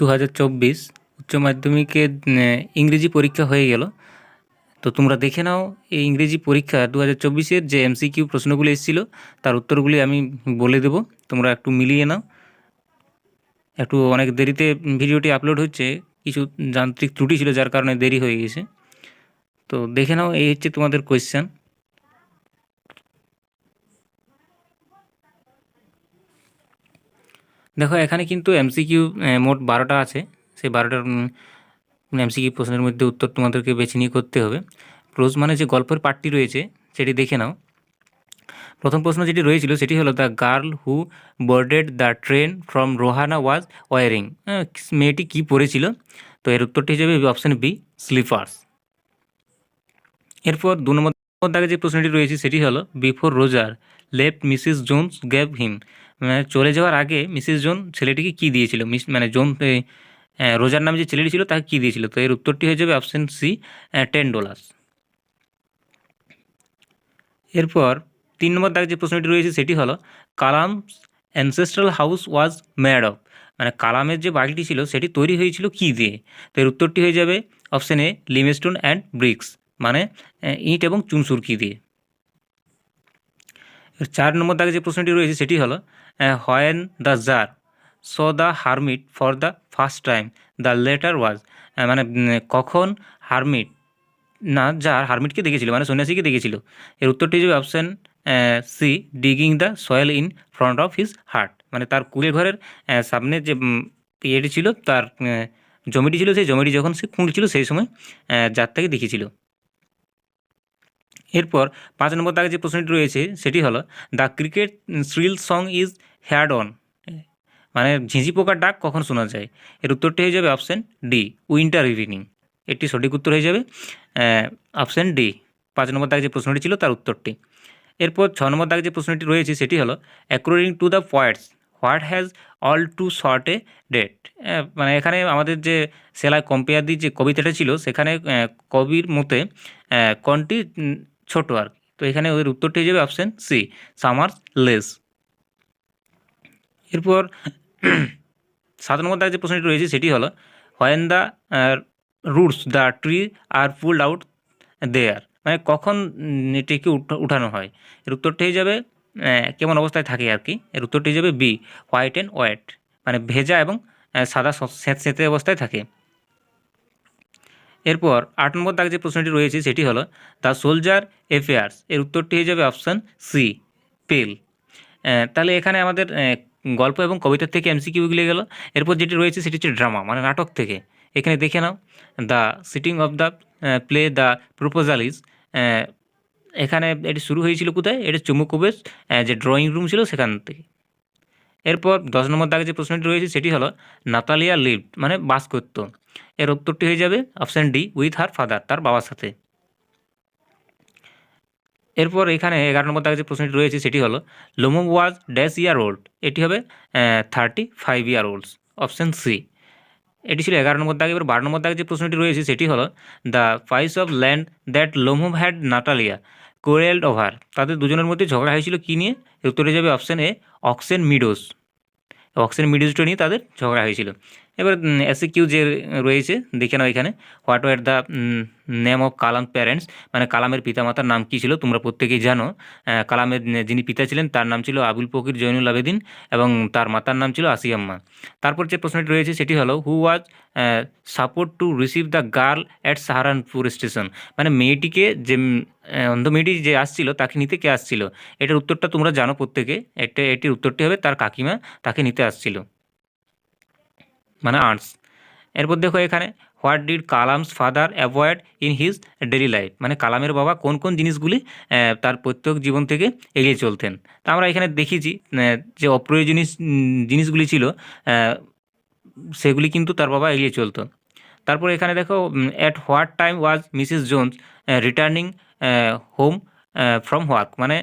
2024 উচ্চ মাধ্যমিকের ইংরেজি পরীক্ষা হয়ে গেল। তো তোমরা দেখে নাও এই ইংরেজি পরীক্ষা 2024-এর যে এমসিকিউ প্রশ্নগুলি এসেছিল তার উত্তরগুলি আমি বলে দেব, তোমরা একটু মিলিয়ে নাও। একটু অনেক দেরিতে ভিডিওটি আপলোড হচ্ছে, কিছু যান্ত্রিক ত্রুটি ছিল যার কারণে দেরি হয়ে গেছে। তো দেখে নাও, এই হচ্ছে তোমাদের কোয়েশ্চেন। দেখো এখানে কিন্তু এমসিকিউ মোট 12টা আছে। সেই 12টার এমসিকিউ প্রশ্নের মধ্যে উত্তর তোমাদেরকে বেছে নিয়ে করতে হবে। প্রোজ মানে যে গল্পের পার্টটি রয়েছে সেটি দেখে নাও। প্রথম প্রশ্ন যেটি রয়েছিল সেটি হলো the girl who boarded the train from Rohana was wearing. মেয়েটি কী পরেছিল? তো এর উত্তরটি হিসেবে অপশান বি, স্লিপার্স। এরপর 2 নম্বর দাগে যে প্রশ্নটি রয়েছে সেটি হলো বিফোর রোজার লেফট মিসেস জোনস গ্যাভ হিম। মানে চলে যাওয়ার আগে মিসেস জোন ছেলেটিকে কী দিয়েছিল? মানে জোন রোজার নামে যে ছেলেটি ছিল তাকে কী দিয়েছিল? তো এর উত্তরটি হয়ে যাবে অপশান সি, $10। এরপর 3 নম্বর দাগে যে প্রশ্নটি রয়েছে সেটি হলো Kalam's ancestral house was made of. মানে কালামের যে বাড়িটি ছিল সেটি তৈরি হয়েছিল কী দিয়ে? তো এর উত্তরটি হয়ে যাবে অপশান এ, লিমস্টোন অ্যান্ড ব্রিক্স, মানে ইট এবং চুনসুরকি দিয়ে। 4 নম্বর দাগে যে প্রশ্নটি রয়েছে সেটি হলো when the tsar saw the hermit for the first time the latter was. মানে কখন হারমিট না যার হারমিটকে দেখেছিল, মানে সন্ন্যাসীকে দেখেছিল। এর উত্তরটি হবে option C, digging the soil in front of his hut. মানে তার কুড়ে ঘরের সামনে যে ইয়েটি ছিল, তার জমিটি ছিল, সেই জমিটি যখন সে খুঁড়ছিল সেই সময় যার তাকে দেখেছিল। এরপর 5 নম্বর দাগে যে প্রশ্নটি রয়েছে সেটি হলো the cricket shrill song is heard on. মানে ঝিঁঝি পোকার ডাক কখন শোনা যায়? এর উত্তরটি হয়ে যাবে অপশান ডি, উইন্টার ইভিনিং। এটি সঠিক উত্তর হয়ে যাবে অপশান ডি, 5 নম্বর দাগে যে প্রশ্নটি ছিল তার উত্তরটি। এরপর 6 নম্বর দাগে যে প্রশ্নটি রয়েছে সেটি হলো according to the poets what has all too short a date. মানে এখানে আমাদের যে সেলাই কম্পেয়ার দি যে কবিতাটা ছিল সেখানে কবির মতে কোনটি ছোট আর কি। তো এখানে ওদের উত্তরটি হয়ে যাবে অপশান সি, সামার্স লেস। এরপর 7 নম্বর দাগে যে প্রশ্নটি রয়েছে সেটি হলো when the roots the tree are pulled out there. মানে কখন এটিকে উঠানো হয়? এর উত্তরটি হয়ে যাবে কেমন অবস্থায় থাকে আর কি। এর উত্তরটি হয়ে যাবে বি, হোয়াইট অ্যান্ড ওয়েট, মানে ভেজা এবং সাদা স্যাঁতস্যাঁতে অবস্থায় থাকে। এরপর 8 নম্বর দাগে যে প্রশ্নটি রয়েছে সেটি হলো দ্য সোলজার অ্যাফেয়ার্স। এর উত্তরটি হয়ে যাবে অপশান সি, পেল। তাহলে এখানে আমাদের গল্প এবং কবিতার থেকে এমসিকিউগুলি গেল। এরপর যেটি রয়েছে সেটি হচ্ছে ড্রামা, মানে নাটক থেকে। এখানে দেখে নাও the sitting of the play the proposal is. এখানে এটি শুরু হয়েছিল কোথায়? এটি চুমুকুবের যে ড্রয়িং রুম ছিল সেখান থেকে। এরপর 10 নম্বর দাগে যে প্রশ্নটি রয়েছে সেটি হলো নাতালিয়া লিভড, মানে বাস করত। এর উত্তরটি হয়ে যাবে option D, with her father, তার বাবার সাথে। এরপর এখানে 11 নম্বর দাগে যে প্রশ্নটি রয়েছে সেটি হলো লোমো ওয়াজ ড্যাশ ইয়ার ওল্ড। এটি হবে 35 ইয়ার ওল্ডস, অপশান সি। এটি ছিল 11 নম্বর দাগে। এবার 12 নম্বর দাগে যে প্রশ্নটি রয়েছে সেটি হলো the price of land that Lomov had Natalia quarrelled over. তাদের দুজনের মধ্যে ঝগড়া হয়েছিল কী নিয়ে? উত্তরে যাবে option A, Oxen Meadows. Oxen মিডোসটা নিয়ে তাদের ঝগড়া হয়েছিল। এবার এসিকিউ যে রয়েছে দেখে নাও এখানে what were the name of Kalam parents. মানে কালামের পিতামাতার নাম কী ছিল? তোমরা প্রত্যেকেই জানো কালামের যিনি পিতা ছিলেন তার নাম ছিল আবুল ফকির জৈনুল আবেদিন এবং তার মাতার নাম ছিল আসিয়াম্মা। তারপর যে প্রশ্নটি রয়েছে সেটি হলো who was supposed to receive the girl at Saharanpur station. মানে মেয়েটিকে যে অন্ধ মেয়েটি যে আসছিল তাকে নিতে কে আসছিল? এটার উত্তরটা তোমরা জানো প্রত্যেকে। এটির উত্তরটি হবে তার কাকিমা তাকে নিতে আসছিল, মানে আর্টস। এরপর দেখো এখানে what did Kalam's father avoid in his daily life. মানে কালামের বাবা কোন কোন জিনিসগুলি তার প্রত্যেক জীবন থেকে এড়িয়ে চলতেন। তা আমরা এখানে দেখেছি যে অপ্রয়োজনীয় জিনিসগুলি ছিল সেগুলি কিন্তু তার বাবা এড়িয়ে চলতো। তারপর এখানে দেখো at what time was Mrs Jones returning home from work. মানে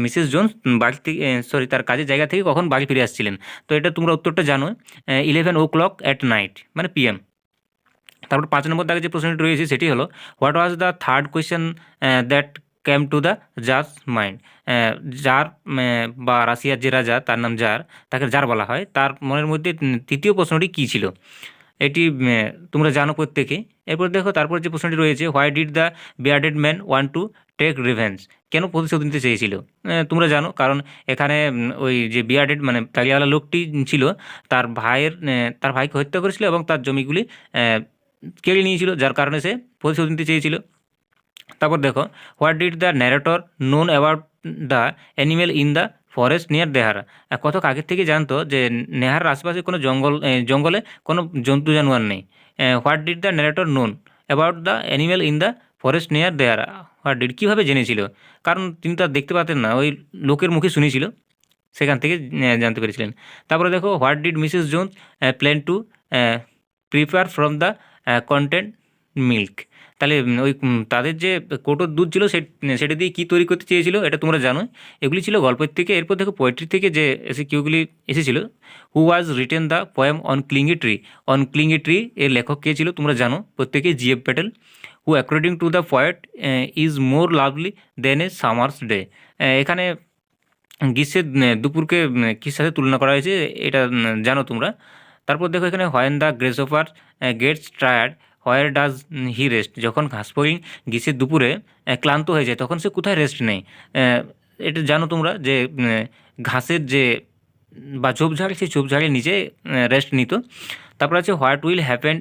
মিসেস জোনস বাড়ি থেকে তার কাজের জায়গা থেকে কখন বাড়ি ফিরে আসছিলেন? তো এটা তোমরা উত্তরটা জানো, 11 o'clock at night, মানে PM। তারপর 5 নম্বর দাগে যে প্রশ্নটি রয়েছে সেটি হলো what was the third question that came to the জাজ মাইন্ড। জার বা রাশিয়ার যে রাজা তার নাম জার, তাকে জার বলা হয়, তার মনের মধ্যে তৃতীয় প্রশ্নটি কী ছিল? এটি তোমরা জানো প্রত্যেকে। এরপর দেখো তারপর যে প্রশ্নটি রয়েছে, why did the bearded man want to take revenge, কেন প্রতিশোধ নিতে চেয়েছিল? তোমরা জানো, কারণ এখানে ওই যে বিয়ার্ডেড মানে তালিয়াওয়ালা লোকটি ছিল, তার ভাইকে হত্যা করেছিল এবং তার জমিগুলি কেড়ে নিয়েছিল, যার কারণে সে প্রতিশোধ নিতে চেয়েছিল। তারপর দেখো, what did the narrator know about the animal in the forest near Dehra, কতক আগের থেকে জানতো যে নেহার আশেপাশে কোনো জঙ্গলে কোনো জন্তু জানোয়ার নেই। What did the narrator know about the animal in the forest near দেহারা, what did কীভাবে জেনেছিল? কারণ তিনি তো আর দেখতে পাতেন না, ওই লোকের মুখে শুনেছিল, সেখান থেকে জানতে পেরেছিলেন। তারপরে দেখো, what did Mrs Jones plan to prepare from the content milk, তাহলে ওই তাদের যে কোটোর দুধ ছিল সেটা দিয়ে কী তৈরি করতে চেয়েছিল, এটা তোমরা জানো। এগুলি ছিল গল্পের থেকে। এরপর দেখো পোয়েট্রি থেকে যে কিউগুলি এসেছিল, who was written the poem on killing tree, on killing tree এর লেখক কে ছিল তোমরা জানো প্রত্যেকে, Gieve Patel. Who according to the poet is more lovely than a summer's day, এখানে গ্রীষ্মের দুপুরকে কির সাথে তুলনা করা হয়েছে, এটা জানো তোমরা। তারপর দেখো এখানে, when the grasshopper gets tired where does he rest, যখন ঘাসফড়িং গ্রীষ্মের দুপুরে ক্লান্ত হয়ে যায় তখন সে কোথায় রেস্ট নেয়? এটা জানো তোমরা যে ঘাসের যে বা ঝোপঝাড়, সেই ঝোপঝাড়ের নিচে রেস্ট নিত। তারপর আছে, what will happen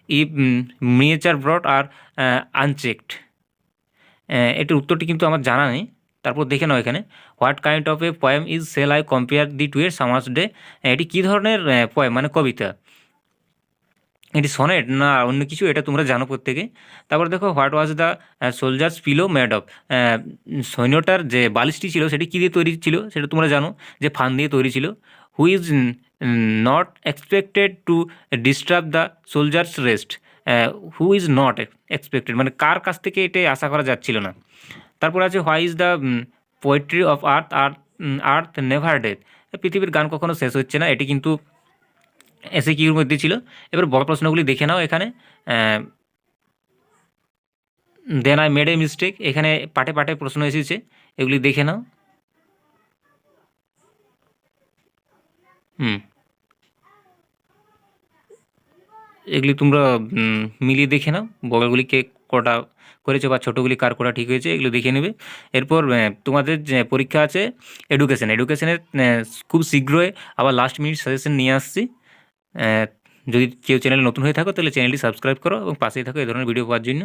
if miniature broad are unchecked, এটির উত্তরটি কিন্তু আমার জানা নেই। তারপর দেখে নাও এখানে, what kind of a poem is shall I compare thee to a summer's day, এটি কী ধরনের পোয়েম মানে কবিতা? এটি সনেট না অন্য কিছু, এটা তোমরা জানো প্রত্যেকে। তারপর দেখো, what was the soldier's pillow made of, সৈন্যটার যে বালিশটি ছিল সেটি কী দিয়ে তৈরি ছিল সেটা তোমরা জানো, যে ফান দিয়ে তৈরি ছিল। Who is not expected to disturb the soldiers rest, who is not expected মানে কার কাছ থেকে এটাই আশা করা যাচ্ছিল না। তারপর আছে, why is the poetry of earth earth never death, পৃথিবীর গান কখনো শেষ হচ্ছে না, এটি কিন্তু এসএকিউর মধ্যে ছিল। এবার বড় প্রশ্নগুলি দেখে নাও এখানে। Then I made a mistake, এখানে পাটে পাটে প্রশ্ন এসেছে, এগুলি দেখে নাও। এগুলি তোমরা মিলিয়ে দেখে নাও, বড়গুলিকে কটা করেছে বা ছোটোগুলি কার করা ঠিক হয়েছে, এগুলো দেখে নেবে। এরপর তোমাদের যে পরীক্ষা আছে এডুকেশনের খুব শীঘ্রই আবার লাস্ট মিনিট সাজেশন নিয়ে আসছি। যদি কেউ চ্যানেলে নতুন হয়ে থাকো তাহলে চ্যানেলটি সাবস্ক্রাইব করো এবং পাশেই থাকো এই ধরনের ভিডিও পাওয়ার জন্য।